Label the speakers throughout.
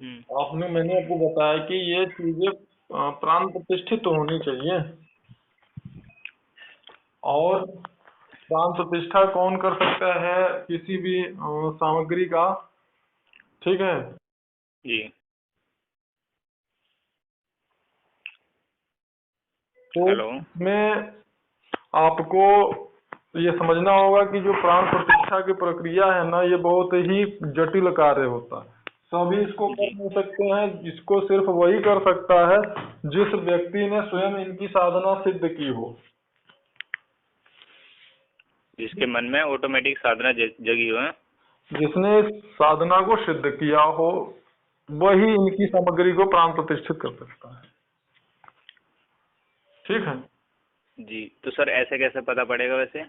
Speaker 1: हम्म।
Speaker 2: मैंने आपको बताया कि ये चीजें प्राण प्रतिष्ठित तो होनी चाहिए। और प्राण प्रतिष्ठा कौन कर सकता है किसी भी सामग्री का? ठीक है।
Speaker 1: जी।
Speaker 2: तो
Speaker 1: हेलो।
Speaker 2: इसमें आपको ये समझना होगा कि जो प्राण प्रतिष्ठा की प्रक्रिया है ना, ये बहुत ही जटिल कार्य होता है। सभी इसको कर
Speaker 1: जी।
Speaker 2: नहीं सकते हैं, इसको सिर्फ वही कर सकता है जिस व्यक्ति ने स्वयं इनकी साधना सिद्ध की हो।
Speaker 1: जिसके मन में ऑटोमेटिक साधना जगी हो है।
Speaker 2: जिसने इस साधना को सिद्ध किया हो, वही इनकी सामग्री को प्राण प्रतिष्ठित कर सकता है। ठीक है।
Speaker 1: जी, तो सर ऐसे कैसे पता पड़ेगा वैसे?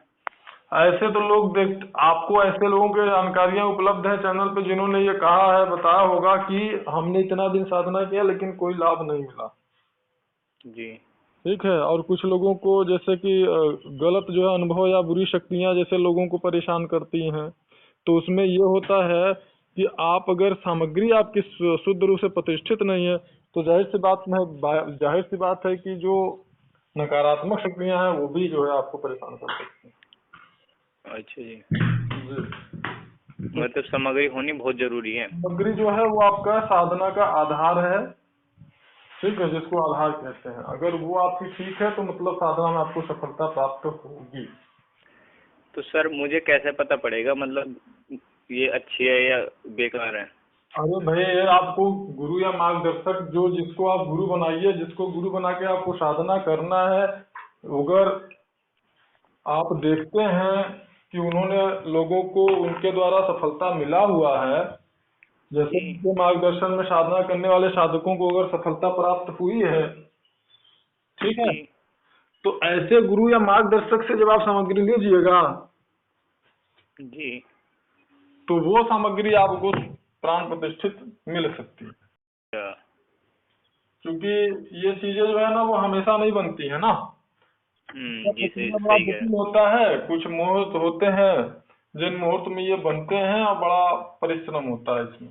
Speaker 2: ऐसे तो लोग देख आपको ऐसे लोगों की जानकारियां उपलब्ध है चैनल पे जिन्होंने ये कहा है, बताया होगा कि हमने इतना दिन साधना किया लेकिन कोई लाभ नहीं मिला।
Speaker 1: जी।
Speaker 2: ठीक है। और कुछ लोगों को जैसे कि गलत जो है अनुभव या बुरी शक्तियां जैसे लोगों को परेशान करती हैं, तो उसमें ये होता है कि आप अगर सामग्री आपकी शुद्ध रूप से प्रतिष्ठित नहीं है, तो जाहिर सी बात है कि जो नकारात्मक शक्तियां हैं वो भी जो है आपको परेशान कर सकती
Speaker 1: अच्छा जी।
Speaker 2: हैं। जी।
Speaker 1: मतलब सामग्री होनी बहुत जरूरी है।
Speaker 2: सामग्री जो है वो आपका साधना का आधार है। ठीक है, जिसको आधार कहते हैं। अगर वो आपकी ठीक है तो मतलब साधना में आपको सफलता प्राप्त होगी।
Speaker 1: तो सर मुझे कैसे पता पड़ेगा, मतलब ये अच्छी है या बेकार है?
Speaker 2: अरे भाई, ये आपको गुरु या मार्गदर्शक जो जिसको आप गुरु बनाइए, जिसको गुरु बना के आपको साधना करना है, अगर आप देखते हैं कि उन्होंने लोगों को उनके द्वारा सफलता मिला हुआ है, जैसे
Speaker 1: जी।
Speaker 2: उनके मार्गदर्शन में साधना करने वाले साधकों को अगर सफलता प्राप्त हुई है, ठीक है,
Speaker 1: जी।
Speaker 2: तो ऐसे गुरु या मार्गदर्शक से जब आप सामग्री लीजिएगा,
Speaker 1: जी।
Speaker 2: तो वो सामग्री आपको प्राण प्रतिष्ठित मिल सकती है।
Speaker 1: अच्छा।
Speaker 2: क्योंकि ये चीजें जो है ना वो हमेशा नहीं बनती है ना।
Speaker 1: जी,
Speaker 2: इसका
Speaker 1: सही
Speaker 2: प्रक्रिया बड़ा
Speaker 1: सही कह रहे
Speaker 2: जटिल होता है। कुछ मुहूर्त होते हैं जिन मुहूर्त में ये बनते हैं, और बड़ा परिश्रम होता है इसमें।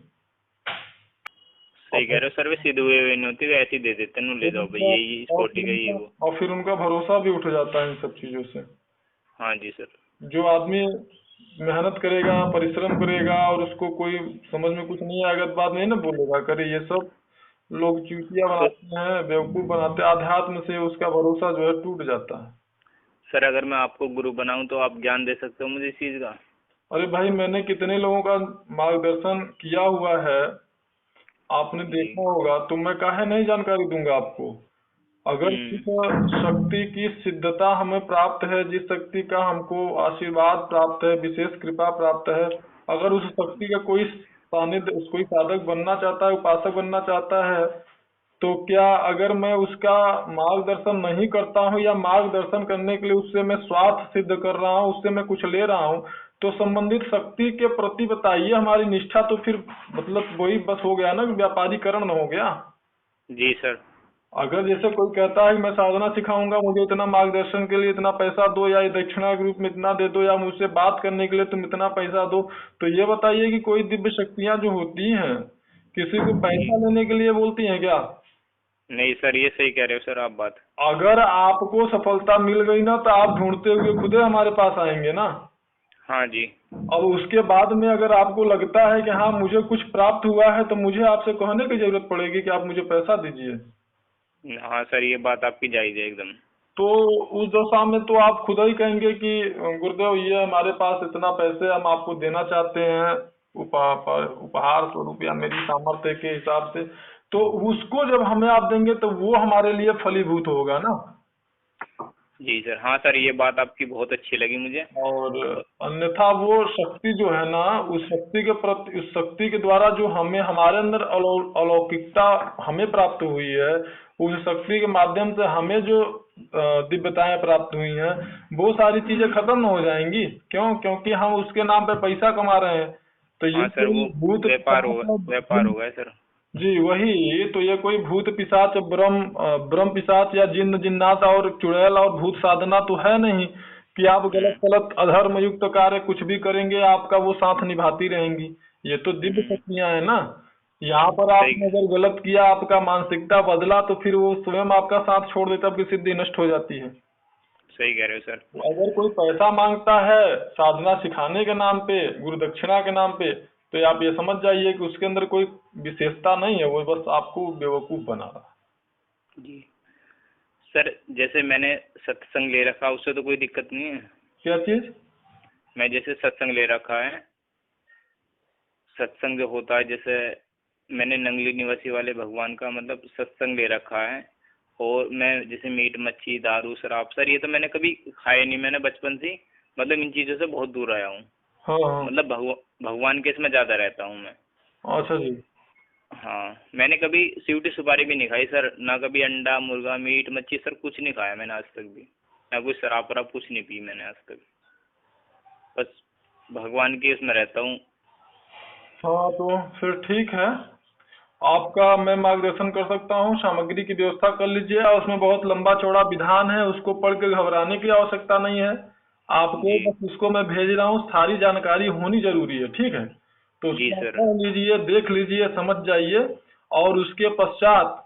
Speaker 1: सही कह
Speaker 2: और
Speaker 1: रहे हो सर, वे सीधे हुए नहीं होती, वे ऐसे ही दे देते हैं, ले
Speaker 2: फिर
Speaker 1: जाओ भाई
Speaker 2: उनका
Speaker 1: यही इस कोटि का ये वो।
Speaker 2: और फिर उनका भरोसा भी उठ जाता है इन सब चीजों से।
Speaker 1: हाँ जी सर।
Speaker 2: जो आदमी मेहनत करेगा, परिश्रम करेगा, और उसको कोई समझ में कुछ नहीं आएगा तो बात नहीं ना बोलेगा, करे ये सब लोग चूतिया
Speaker 1: तो
Speaker 2: बनाते हैं, बेवकूफ बनाते हैं, अध्यात्म से उसका भरोसा जो है टूट जाता है।
Speaker 1: सर अगर मैं आपको गुरु बनाऊं तो आप ज्ञान दे सकते हो मुझे इस चीज का?
Speaker 2: अरे भाई, मैंने कितने लोगों का मार्गदर्शन किया हुआ है, आपने
Speaker 1: जी।
Speaker 2: देखा होगा, तो मैं काहे नहीं जानकारी दूंगा आपको। अगर जिस
Speaker 1: हम्म।
Speaker 2: शक्ति की सिद्धता हमें प्राप्त है, जिस शक्ति का हमको आशीर्वाद प्राप्त है, विशेष कृपा प्राप्त है, अगर उस शक्ति का कोई सानिध्य, कोई साधक बनना चाहता है, उपासक बनना चाहता है, तो क्या अगर मैं उसका मार्गदर्शन नहीं करता हूँ, या मार्गदर्शन करने के लिए उससे मैं स्वार्थ सिद्ध कर रहा हूँ, उससे मैं कुछ ले रहा हूँ, तो संबंधित शक्ति के प्रति बताइए हमारी निष्ठा तो फिर मतलब वही बस हो गया ना, व्यापारीकरण हो गया।
Speaker 1: जी सर।
Speaker 2: अगर जैसे कोई कहता है कि मैं साधना सिखाऊंगा, मुझे इतना मार्गदर्शन के लिए इतना पैसा दो, या ये दक्षिणा के रूप में इतना दे दो, या मुझसे बात करने के लिए तुम इतना पैसा दो, तो ये बताइए कि कोई दिव्य शक्तियां जो होती हैं किसी को
Speaker 1: जी।
Speaker 2: पैसा लेने के लिए बोलती हैं क्या?
Speaker 1: नहीं सर, ये सही कह रहे हो सर आप बात।
Speaker 2: अगर आपको सफलता मिल गई ना, तो आप ढूंढते हुए खुदे हमारे पास आएंगे ना।
Speaker 1: हाँ जी।
Speaker 2: और उसके बाद में अगर आपको लगता है कि हाँ मुझे कुछ प्राप्त हुआ है, तो मुझे आपसे कहने की जरूरत पड़ेगी कि आप मुझे पैसा दीजिए।
Speaker 1: हाँ सर, ये बात आपकी जायज है एकदम।
Speaker 2: तो उस दशा में तो आप खुद ही कहेंगे कि गुरुदेव, ये हमारे पास इतना पैसे हम आपको देना चाहते हैं, उपहार स्वरूप या मेरी सामर्थ्य के हिसाब से। तो उसको जब हमें आप देंगे तो वो हमारे लिए फलीभूत होगा ना।
Speaker 1: जी सर। हाँ सर, ये बात आपकी बहुत अच्छी लगी मुझे।
Speaker 2: और अन्यथा वो शक्ति जो है ना, उस शक्ति के प्रति, उस शक्ति के द्वारा जो हमें हमारे अंदर अलौकिकता हमें प्राप्त हुई है, उस शक्ति के माध्यम से हमें जो दिव्यताएं प्राप्त हुई हैं, वो सारी चीजें खत्म हो जाएंगी। क्यों? क्योंकि हम उसके नाम पे पैसा कमा रहे हैं। तो ये
Speaker 1: हाँ सर,
Speaker 2: कोई
Speaker 1: वो
Speaker 2: भूत
Speaker 1: व्यापार होगा,
Speaker 2: पिशाच
Speaker 1: व्यापार होगा सर।
Speaker 2: जी वही तो, ये कोई भूत पिशाच ब्रह्म पिशाच या जिन्न जिन्नात और चुड़ैल और भूत साधना तो है नहीं कि आप गलत
Speaker 1: हम्म।
Speaker 2: गलत अधर्म युक्त कार्य कुछ भी करेंगे आपका वो साथ निभाती रहेंगी। ये तो दिव्य
Speaker 1: हम्म।
Speaker 2: शक्तियां है ना। यहाँ पर
Speaker 1: सही।
Speaker 2: आपने अगर गलत किया, आपका मानसिकता बदला, तो फिर वो स्वयं आपका साथ छोड़ देता, आपकी सिद्धि नष्ट हो जाती है।
Speaker 1: सही कह रहे हो सर।
Speaker 2: अगर कोई पैसा मांगता है साधना सिखाने के नाम पे, गुरु दक्षिणा के नाम पे, तो आप ये समझ जाइए कि उसके अंदर कोई विशेषता नहीं है, वो बस आपको बेवकूफ बना रहा है।
Speaker 1: जी सर, जैसे मैंने सत्संग ले रखा, उससे तो कोई दिक्कत नहीं है?
Speaker 2: क्या चीज?
Speaker 1: मैं जैसे सत्संग ले रखा है, सत्संग जो होता है, जैसे मैंने नंगली निवासी वाले भगवान का मतलब सत्संग ले रखा है, और मैं जैसे मीट मच्छी दारू शराब सर ये तो मैंने कभी खाया नहीं, मैंने बचपन से मतलब इन चीज़ों से बहुत दूर आया हूँ।
Speaker 2: हाँ हाँ।
Speaker 1: मतलब भगवान के इसमें ज़्यादा रहता हूँ मैं।
Speaker 2: अच्छा जी।
Speaker 1: हाँ, मैंने कभी सीवटी सुपारी भी नहीं खाई सर, ना कभी अंडा मुर्गा मीट मच्छी सर कुछ नहीं खाया मैंने आज तक भी, ना कोई शराब वराब कुछ नहीं पी मैंने आज तक। बस भगवान के इसमें रहता हूँ।
Speaker 2: हाँ तो फिर ठीक है, आपका मैं मार्गदर्शन कर सकता हूँ, सामग्री की व्यवस्था कर लीजिए, और उसमें बहुत लंबा चौड़ा विधान है, उसको पढ़ के घबराने की आवश्यकता नहीं है। आपको
Speaker 1: जी।
Speaker 2: बस उसको मैं भेज रहा हूँ, सारी जानकारी होनी जरूरी है, ठीक है? तो
Speaker 1: जी
Speaker 2: उसको आप
Speaker 1: सर।
Speaker 2: पढ़ लीजिए, देख लीजिए, समझ जाइए, और उसके पश्चात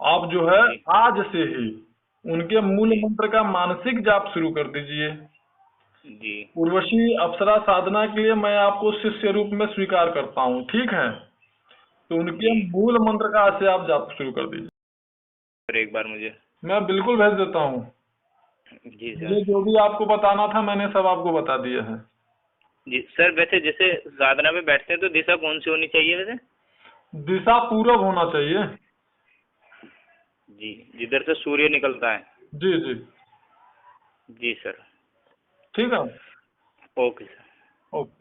Speaker 2: आप जो है
Speaker 1: जी।
Speaker 2: आज से ही उनके मूल
Speaker 1: जी।
Speaker 2: मंत्र का मानसिक जाप शुरू कर दीजिए।
Speaker 1: जी।
Speaker 2: उर्वशी अप्सरा साधना के लिए मैं आपको शिष्य रूप में स्वीकार करता हूँ, ठीक है? तो उनके
Speaker 1: जी
Speaker 2: मूल मंत्र का आज से आप जाप शुरू कर दीजिए।
Speaker 1: सर, एक बार मुझे।
Speaker 2: मैं बिल्कुल भेज देता हूँ।
Speaker 1: जी सर।
Speaker 2: मुझे जो भी आपको बताना था मैंने सब आपको बता दिया है।
Speaker 1: जी सर, वैसे जैसे साधना में बैठते हैं तो दिशा कौन सी होनी चाहिए वैसे?
Speaker 2: दिशा पूरब होना चाहिए।
Speaker 1: जी, जिधर से सूर्य निकलता है।
Speaker 2: जी जी।
Speaker 1: जी सर।
Speaker 2: ठीक है।
Speaker 1: Okay sir.
Speaker 2: ओके।